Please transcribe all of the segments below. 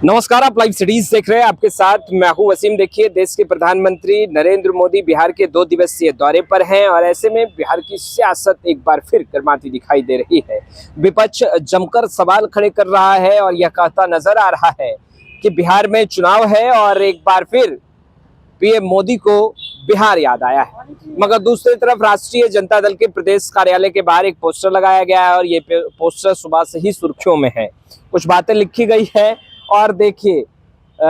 नमस्कार, आप live cities देख रहे हैं। आपके साथ मैं हूं वसीम। देखिए, देश के प्रधानमंत्री नरेंद्र मोदी बिहार के 2 दिवसीय दौरे पर हैं और ऐसे में बिहार की सियासत एक बार फिर गर्माती दिखाई दे रही है। विपक्ष जमकर सवाल खड़े कर रहा है और यह कहता नजर आ रहा है कि बिहार में चुनाव है और एक बार फिर पीएम मोदी को बिहार याद आया है। मगर दूसरी तरफ राष्ट्रीय जनता दल के प्रदेश कार्यालय के बाहर एक पोस्टर लगाया गया है और ये पोस्टर सुबह से ही सुर्खियों में है। कुछ बातें लिखी गई है और देखिए,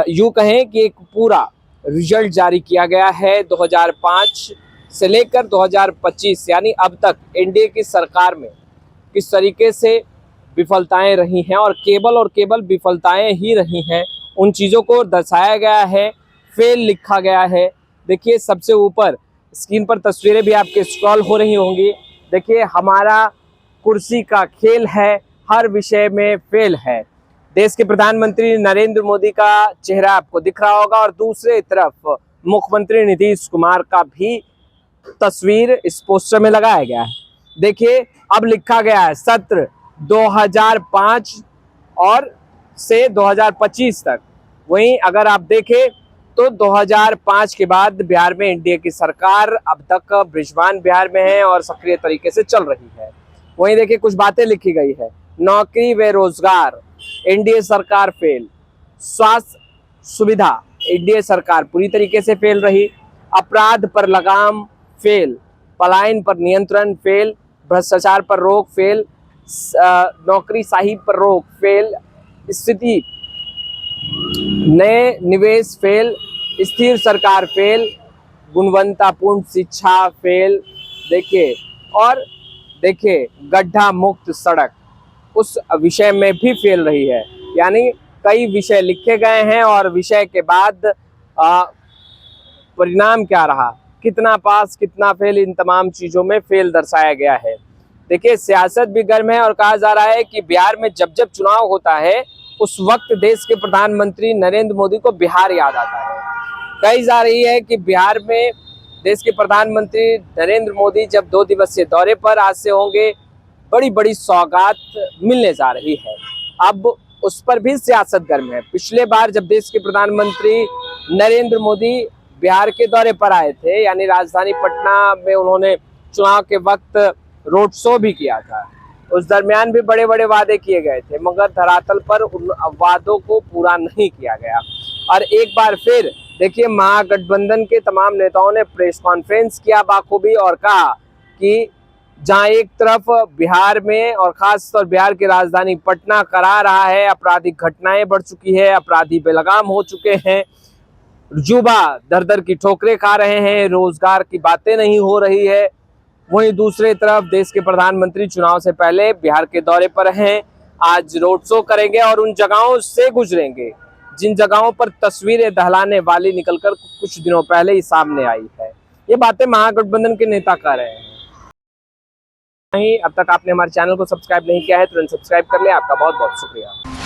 यूं कहें कि एक पूरा रिजल्ट जारी किया गया है 2005 से लेकर 2025, यानी अब तक एनडीए की सरकार में किस तरीके से विफलताएं रही हैं और केवल विफलताएं ही रही हैं, उन चीज़ों को दर्शाया गया है, फेल लिखा गया है। देखिए, सबसे ऊपर स्क्रीन पर तस्वीरें भी आपके स्क्रॉल हो रही होंगी। देखिए, हमारा कुर्सी का खेल है, हर विषय में फेल है। देश के प्रधानमंत्री नरेंद्र मोदी का चेहरा आपको दिख रहा होगा और दूसरे तरफ मुख्यमंत्री नीतीश कुमार का भी तस्वीर इस पोस्टर में लगाया गया है। देखिए, अब लिखा गया है सत्र 2005 और से 2025 तक। वहीं अगर आप देखें तो 2005 के बाद बिहार में एनडीए की सरकार अब तक बृजबान बिहार में है और सक्रिय तरीके से चल रही है। वहीं देखिए, कुछ बातें लिखी गई है। नौकरी व रोजगार, एनडीए सरकार फेल। स्वास्थ्य सुविधा, एनडीए सरकार पूरी तरीके से फेल रही। अपराध पर लगाम फेल, पलायन पर नियंत्रण फेल, भ्रष्टाचार पर रोक फेल, नौकरीशाही पर रोक फेल, स्थिति नए निवेश फेल, स्थिर सरकार फेल, गुणवत्तापूर्ण शिक्षा फेल। देखिए, और देखिए, गड्ढा मुक्त सड़क उस विषय में भी फेल रही है। यानी कई विषय लिखे गए हैं और विषय के बाद परिणाम क्या रहा, कितना पास कितना फेल, इन तमाम चीज़ों में फेल दर्शाया गया है। देखिए, सियासत भी गर्म है और कहा जा रहा है कि बिहार में जब जब चुनाव होता है उस वक्त देश के प्रधानमंत्री नरेंद्र मोदी को बिहार याद आता है। कही जा रही है कि बिहार में देश के प्रधानमंत्री नरेंद्र मोदी जब 2 दिवसीय दौरे पर आज से होंगे, बड़ी बड़ी सौगात मिलने जा रही है। अब उस पर भी सियासत गर्म है। पिछले बार जब देश के प्रधानमंत्री नरेंद्र मोदी बिहार के दौरे पर आए थे, यानी राजधानी पटना में उन्होंने चुनाव के वक्त रोड शो भी किया था। उस दरमियान भी बड़े बड़े वादे किए गए थे, मगर धरातल पर उन वादों को पूरा नहीं किया गया। और एक बार फिर देखिए, महागठबंधन के तमाम नेताओं ने प्रेस कॉन्फ्रेंस किया बाखूबी और कहा कि जहां एक तरफ बिहार में और खासतौर बिहार की राजधानी पटना करा रहा है, आपराधिक घटनाएं बढ़ चुकी है, अपराधी बेलगाम हो चुके हैं, युवा दर दर की ठोकरें खा रहे हैं, रोजगार की बातें नहीं हो रही है। वहीं दूसरे तरफ देश के प्रधानमंत्री चुनाव से पहले बिहार के दौरे पर हैं। आज रोड शो करेंगे और उन जगहों से गुजरेंगे जिन जगहों पर तस्वीरें दहलाने वाली निकलकर कुछ दिनों पहले ही सामने आई है। ये बातें महागठबंधन के नेता कर रहे हैं। नहीं, अब तक आपने हमारे चैनल को सब्सक्राइब नहीं किया है, तुरंत सब्सक्राइब कर ले। आपका बहुत बहुत शुक्रिया।